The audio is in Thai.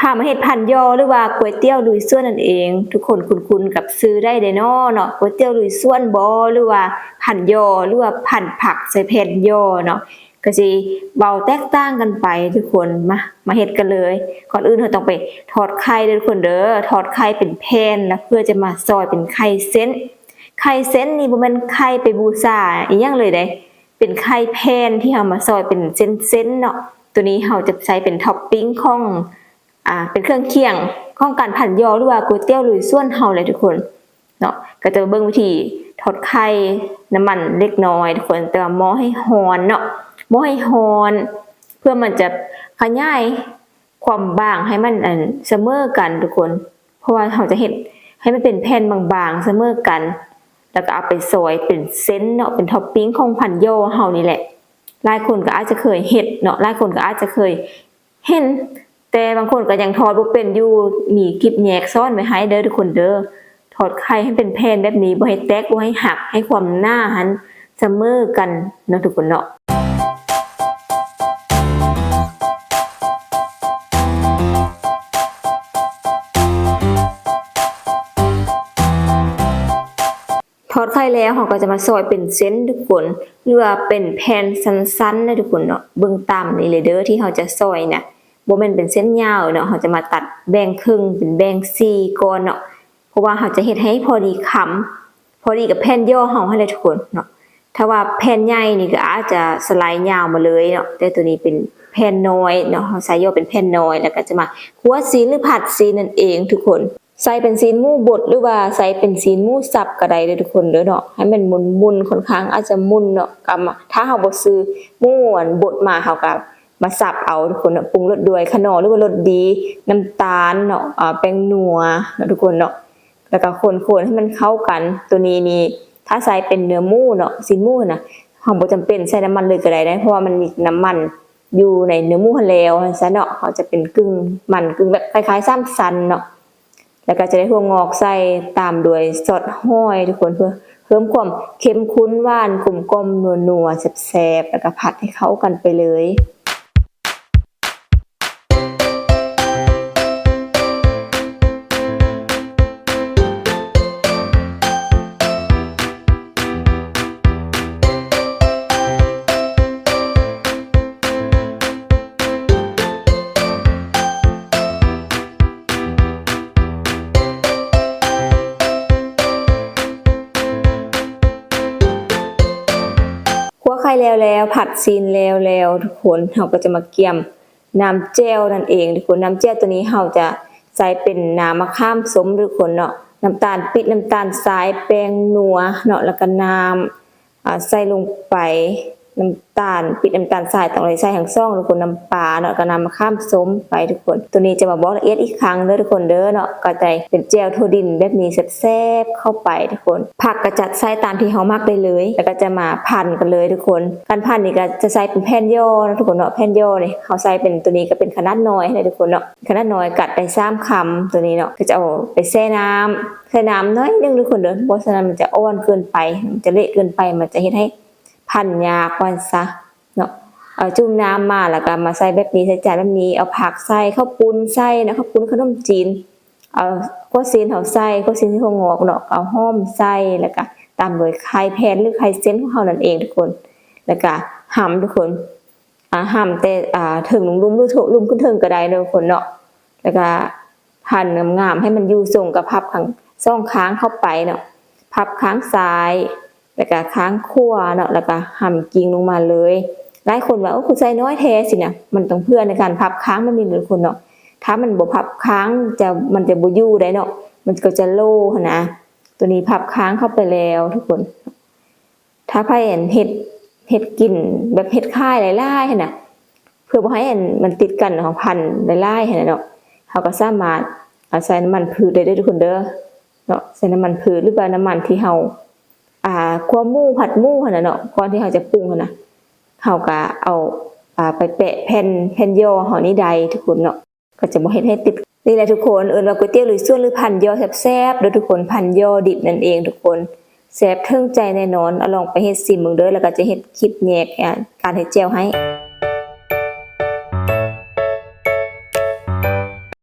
พามาเฮ็ดพันยอหรือว่าก๋วยเตี๋ยวลุยส่วนนั่นเองทุกคนคุ้นๆกับซื้อได้เด้เนาะก๋วยเตี๋ยวลุยส่วนบ่หรือว่าพันยอหรือว่าพันผักใส่แผ่นยอเนาะก็สิเบาแตกต่างกันไปทุกคนมาเฮ็ดกันเลยก่อนอื่นเราต้องไปทอดไข่เด้อทุกคนเด้อทอดไข่เป็นแผ่นแล้วเพื่อจะมาซอยเป็นไข่เส้นนี่บ่แม่นไข่ไปบูชาอีหยังเลยเด้เป็นไข่แผ่นที่เฮามาซอยเป็นเส้นๆเนาะตัวนี้เฮาจะใช้เป็นท็อปปิ้งของเป็นเครื่องเคียงของการผัดยอหรือว่าก๋วยเตี๋ยวลุยส่วนเฮาเลยทุกคนเนาะก็จะเบิ่งวิธีทอดไข่น้ำมันเล็กน้อยทุกคนแต่ว่าหม้อให้ร้อนเนาะหม้อให้ร้อนเพื่อมันจะขยายความบางให้มันเสมอกันทุกคนเพราะว่าเฮาจะเฮ็ดให้มันเป็นแผ่นบางๆเสมอกันแล้วก็เอาไปซอยเป็นเส้นเนาะเป็นท็อปปิ้งของผัดยอเฮานี่แหละหลายคนก็อาจจะเคยเฮ็ดเนาะหลายคนก็อาจจะเคยเห็นแต่บางคนก็ยังทอดบ่เป็นอยู่มีคลิปแยกซ้อนไว้ให้เด้อทุกคนเด้อทอดไข่ให้เป็นแผ่นแบบนี้บ่ให้แตกบ่ให้หักให้ความหนาหันเสมอกันเนาะทุกคนเนาะทอดไข่แล้วเราก็จะมาซอยเป็นเส้นทุกคนหรือว่าเป็นแผ่นสั้นๆนะทุกคนเนาะเบิ่งตามนี่เลยเด้อที่เราจะซอยน่ะบ่แม่นเป็นเส้นยาวเนาะเราจะมาตัดแบ่งครึ่งเป็นแบ่ง4ก่อนเนาะเพราะว่าเราจะเฮ็ดให้พอดีคำพอดีกับแผ่นย่อเฮาให้เลยทุกคนเนาะถ้าว่าแผ่นใหญ่นี่ก็อาจจะสไลด์ยาวมาเลยเนาะแต่ตัวนี้เป็นแผ่นน้อยเนาะเราใส่ย่อเป็นแผ่นน้อยแล้วก็จะมาคั่วซีนหรือผัดซีนนั่นเองทุกคนใส่เป็นซีนหมูบดหรือว่าใส่เป็นซีนหมูสับก็ได้เลยทุกคนเด้อเนาะให้มันมุนๆค่อนข้างอาจจะมุนเนาะกับถ้าเฮาบ่ซื้อหมูบดมาเฮาก็มาสับเอาทุกคนปรุงรสด้วยขนอหรือว่ารสดีน้ำตาลเนาะแป้งนัวเนาะทุกคนเนาะแล้วก็คนให้มันเข้ากันตัวนี้นี่ถ้าใส่เป็นเนื้อหมูเนาะซีนหมูน่ะเฮาบ่จำเป็นใส่น้ำมันเลยก็ได้เพราะว่ามันมีน้ำมันอยู่ในเนื้อหมูหั่นแล้วซะเนาะเขาจะเป็นกึ่งมันกึ่งแบบคล้ายๆซ้ำซันเนาะแล้วก็จะได้ถั่วงอกใส่ตามด้วยซอสห้อยทุกคนเพื่อเพิ่มความเข้มข้นหวานกลมกล่อมนัวๆแซ่บๆแล้วก็ผัดให้เข้ากันไปเลยไข่แล้วผัดซีนแล้วทุกคนเราก็จะมาเกี่ยมน้ำแจ่วนั่นเองทุกคนน้ำแจ่วตัวนี้เราจะใส่เป็นน้ำมะขามส้มทุกคนเนาะน้ำตาลปิดน้ำตาลทรายแป้งนัวเนาะแล้วก็น้ำใส่ลงไปน้ำตาลปิดน้ำตาลทรายต้องใส่ทั้ง2ทุกคนน้ำปลาเนาะก็น้ำมะขามส้มไปทุกคนตัวนี้จะมาบอกละเอียดอีกครั้งเด้อทุกคนเด้อเนาะก็จะเป็นแจ่วถั่วดินแบบนี้แซ่บๆเข้าไปทุกคนผักก็จัดใส่ตามที่เฮามักได้เลยแล้วก็จะมาพันกันเลยทุกคนการพันนี่ก็จะใส่เป็นแผ่นย่อนะทุกคนเนาะแผ่นย่อนี่เฮาใส่เป็นตัวนี้ก็เป็นขนาดน้อยนะทุกคนเนาะขนาดน้อยกัดได้3คำตัวนี้เนาะก็จะเอาไปแช่น้ำน้อยนึงทุกคนเด้อบ่ฉะนั้นมันจะอ่อนเกินไปมันจะเละเกินไปมันจะเฮ็ดให้พันยากว่าซะเนาะเอาจุ่มน้ำมาแล้วก็มาใส่แบบนี้ใส่จานแบบนี้เอาผักใส่ข้าวปุ้นใส่นะข้าวปุ้นขนมจีนเอาคั่วซีนเฮาใส่คั่วซีนที่ถั่วงอกเนาะเอาหอมใส่แล้วก็ตามด้วยไข่แผ่นหรือไข่เส้นของเฮานั่นเองทุกคนแล้วก็หั่นทุกคนหั่นแต่ถึงลุ่มๆหรือลุ่มขึ้นถึงก็ได้เนาะทุกคนเนาะแล้วก็หั่นงามๆให้มันอยู่ทรงกับพับข้าง2ข้างเข้าไปเนาะพับข้างซ้ายแล้วก็ค้างคั่วเนาะแล้วก็หั่นกิ่งลงมาเลยหลายคนว่าโอ้คุณใส่น้อยแท้สินะมันต้องเพื่อในการพับค้างมันมีหลายคนเนาะถ้ามันบ่พับค้างมันจะบ่อยู่ได้เนาะมันก็จะโล่นะตัวนี้พับค้างเข้าไปแล้วทุกคนถ้าไผเฮ็ดกินแบบเฮ็ดค่ายหลายๆหั่นน่ะเพื่อบ่ให้มันติดกันของพันหลายๆหั่นน่ะเนาะเฮาก็สามารถใส่น้ำมันพืชได้ทุกคนเด้อเนาะใส่น้ำมันพืชหรือว่าน้ำมันที่เฮาคั่วหมูผัดหมูหั่นน่ะเนาะก่อนที่เฮาจะปรุงหั่นน่ะเฮาก็เอาไปแปะแผ่นย่อเฮานี่ใดทุกคนเนาะก็จะบ่เฮ็ดให้ติดนี่แหละทุกคนเอิ้นว่าก๋วยเตี๋ยวลุยส่วนหรือพันย่อแซ่บๆเด้อทุกคนพันย่อดิบนั่นเองทุกคนแซ่บถึงใจแน่นอนเอาลองไปเฮ็ดซิมเบิ่งเด้อแล้วก็จะเฮ็ดคลิปแยกการเฮ็ดแจ่วให้